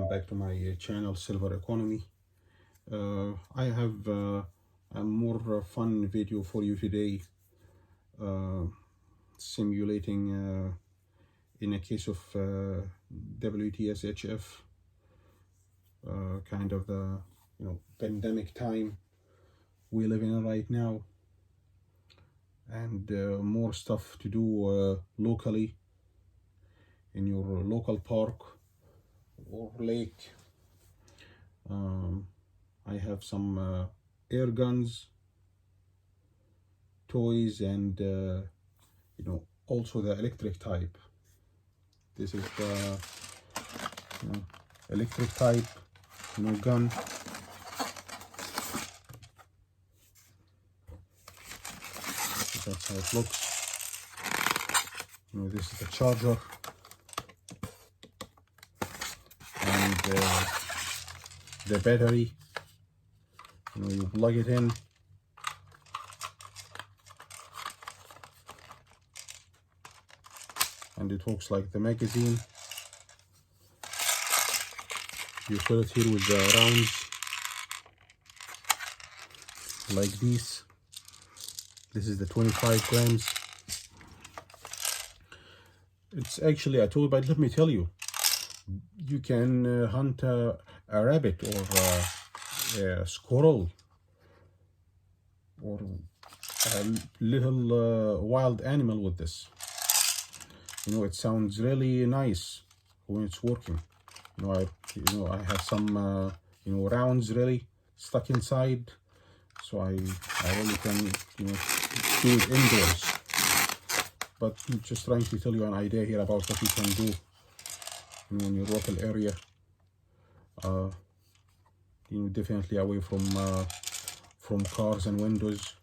back to my channel, Silver Economy. I have a more fun video for you today, simulating in a case of WTSHF, kind of the pandemic time we live in right now, and more stuff to do locally in your local park or lake. I have some air guns, toys, and also the electric type. This is the electric type gun. That's how it looks. This is the charger, and the battery. You plug it in, and it looks like the magazine. You fill it here with the rounds like this. This is the 25 grams. It's actually, I told you, but let me tell you, you can hunt a rabbit or a squirrel or a little wild animal with this. It sounds really nice when it's working. I have some rounds really stuck inside, so I really can do it indoors. But I'm just trying to tell you an idea here about what you can do in your local area. Definitely away from cars and windows,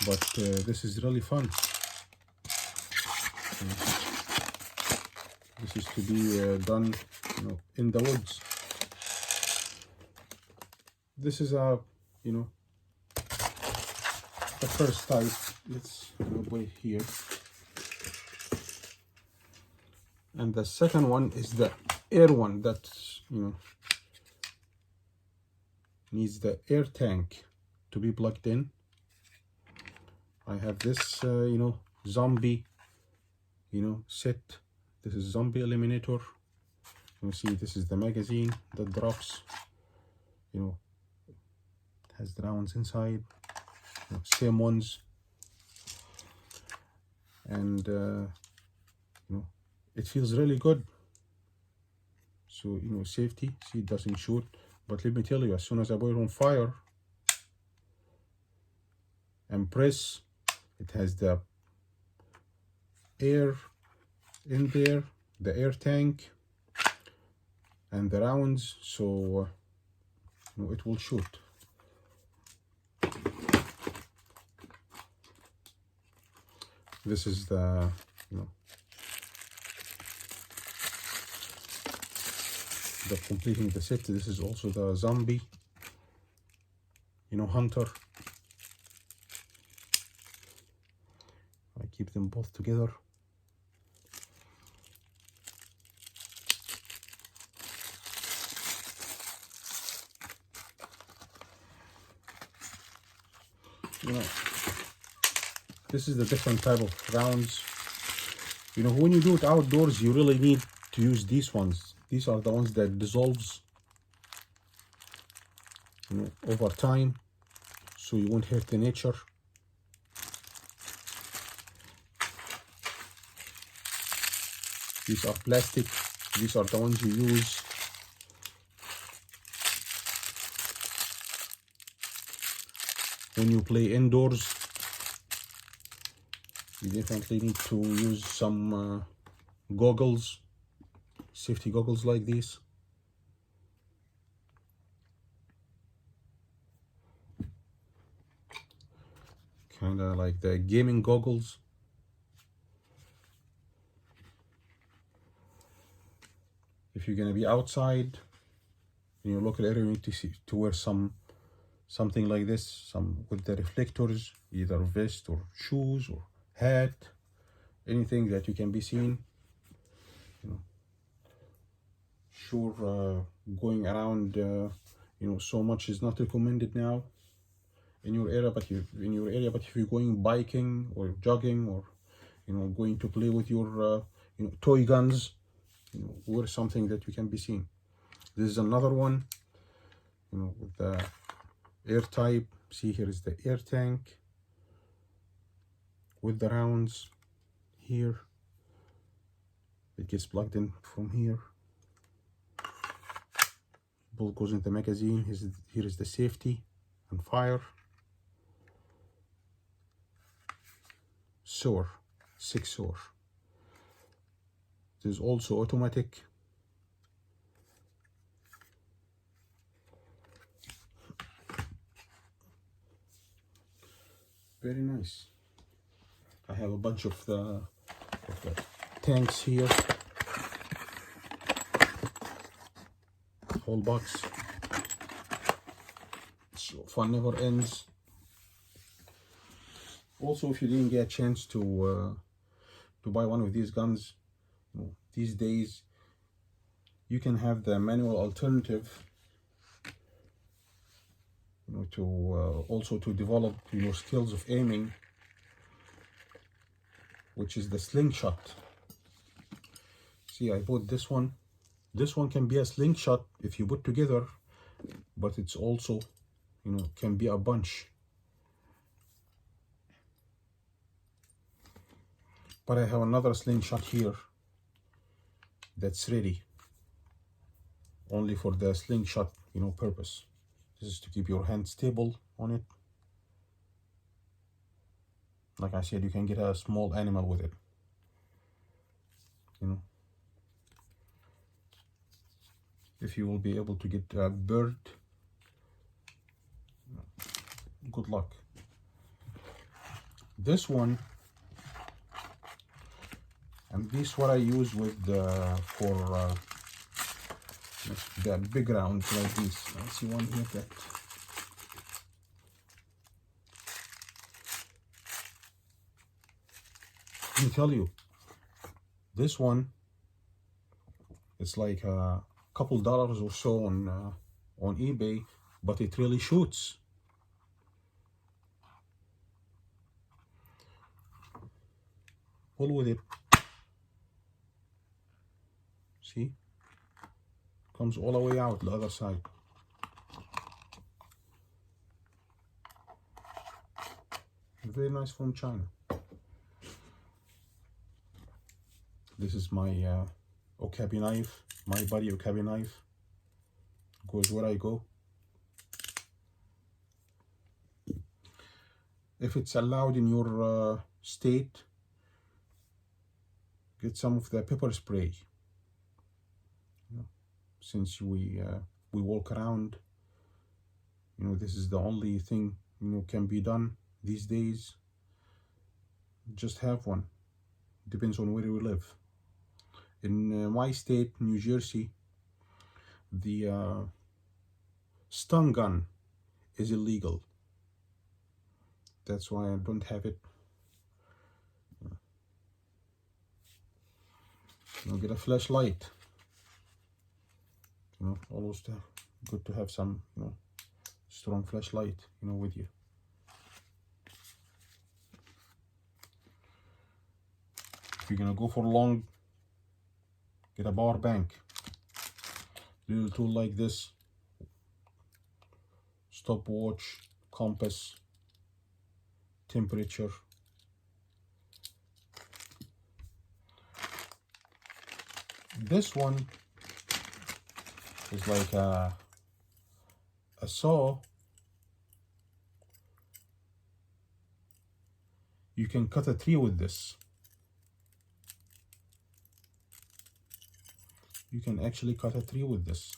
but this is really fun. This is to be done in the woods. This is the first type. Let's wait here. And the second one is the air one that needs the air tank to be plugged in. I have this zombie set. This is zombie eliminator. You see, this is the magazine that drops. It has the rounds inside, same ones, and it feels really good. So safety. See, it doesn't shoot. But let me tell you, as soon as I put it on fire and press, it has the air in there, the air tank, and the rounds, so it will shoot. This is the the completing the set. This is also the zombie hunter. I keep them both together. This is the different type of rounds. When you do it outdoors, you really need to use these ones. These are the ones that dissolves over time, so you won't hurt the nature. These are plastic. These are the ones you use when you play indoors. You definitely need to use some goggles, safety goggles like these. Kind of like the gaming goggles. If you're gonna be outside in your local area, you need to wear something like this, some with the reflectors, either vest or shoes or hat, anything that you can be seen. sure going around so much is not recommended now in your area, but if you're going biking or jogging, or going to play with your toy guns, wear something that you can be seen. This is another one, with the air type. See, here is the air tank with the rounds here. It gets plugged in from here. Bolt goes in the magazine. Here is the safety and fire. Sewer, 6 sewer. There's also automatic. Very nice. I have a bunch of the tanks here. Whole box. So fun never ends. Also, if you didn't get a chance to buy one of these guns, these days you can have the manual alternative, to also to develop your skills of aiming, which is the slingshot. See, I bought this one. This one can be a slingshot if you put together, but it's also, can be a bunch. But I have another slingshot here that's ready only for the slingshot, purpose. This is to keep your hand stable on it. Like I said, you can get a small animal with it. If you will be able to get a bird, good luck. This one, and this what I use with for the big rounds like this. I see one here that let me tell you, this one, it's like a couple dollars or so on eBay, but it really shoots. Pull with it. See, comes all the way out the other side. Very nice from China. This is my Okabe knife, my buddy Okabe knife. Goes where I go. If it's allowed in your state, get some of the pepper spray. Since we walk around, this is the only thing can be done these days. Just have one. Depends on where you live. In my state, New Jersey, the stun gun is illegal. That's why I don't have it. Get a flashlight. Always good to have some, strong flashlight, with you. If you're gonna go for long, get a power bank. Little tool like this. Stopwatch, compass, temperature. This one is like a saw. You can cut a tree with this. You can actually cut a tree with this.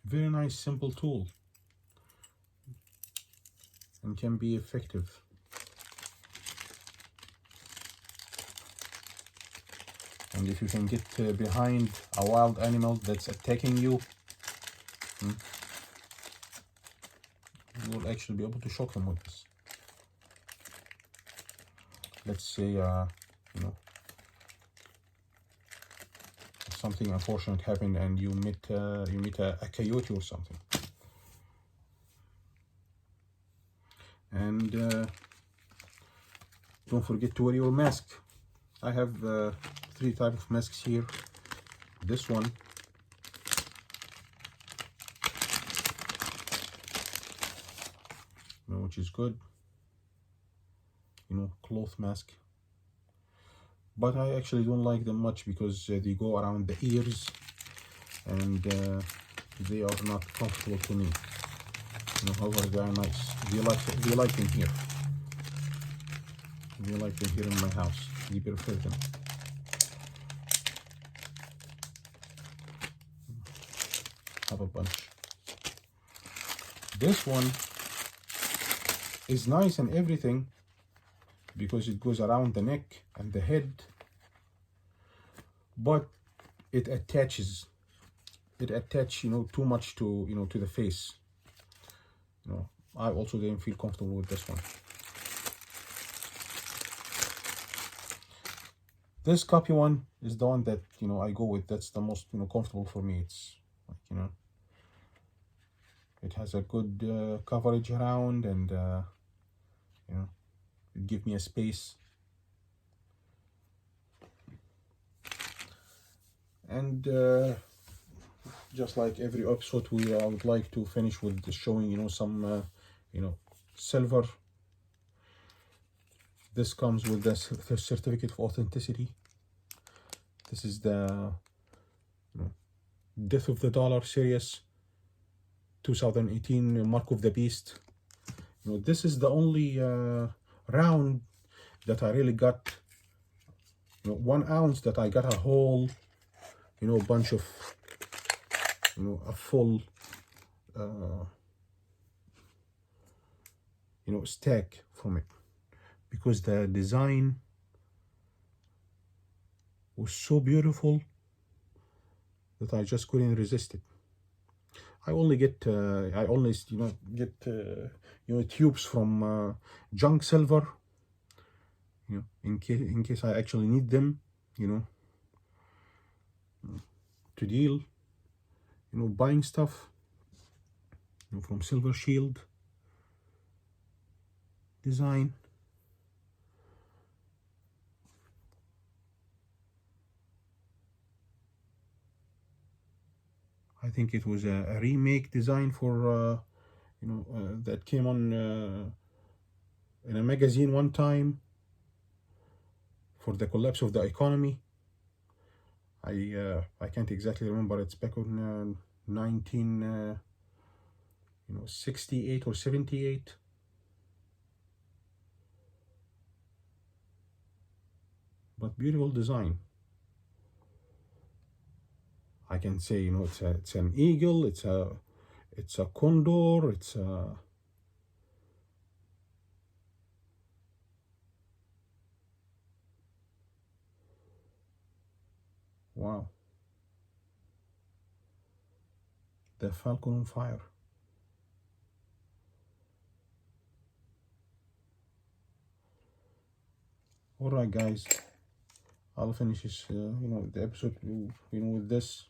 Very nice, simple tool, and can be effective. And if you can get behind a wild animal that's attacking you, you will actually be able to shock him with this. Let's say, you know, something unfortunate happened and you meet a coyote or something. And don't forget to wear your mask. I have 3 types of masks here. This one, which is good, cloth mask. But I actually don't like them much because they go around the ears and they are not comfortable to me. However, they are nice. They like them here. They like them here in my house. They prefer them. Have a bunch. This one is nice and everything because it goes around the neck and the head, but it attaches too much to to the face. I also didn't feel comfortable with this one. This copy one is the one that I go with. That's the most comfortable for me. It's like, it has a good coverage around, and it gives me a space. And just like every episode, I would like to finish with showing some silver. This comes with the certificate of authenticity. This is the Death of the Dollar series 2018 Mark of the Beast. This is the only round that I really got 1 ounce that I got a whole bunch of a full stack from it, because the design was so beautiful that I just couldn't resist it. I only get tubes from junk silver, in case I actually need them, to deal, buying stuff, from Silver Shield design. I think it was a remake design for that came on in a magazine one time for the collapse of the economy. I can't exactly remember. It's back on 1968 or 78. But beautiful design. I can say it's an eagle, it's a condor, it's a wow. The Falcon on Fire. All right, guys, I'll finish this the episode with this.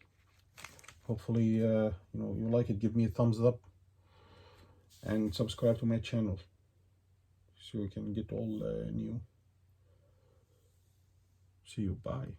Hopefully you like it. Give me a thumbs up and subscribe to my channel so you can get all new. See you. Bye.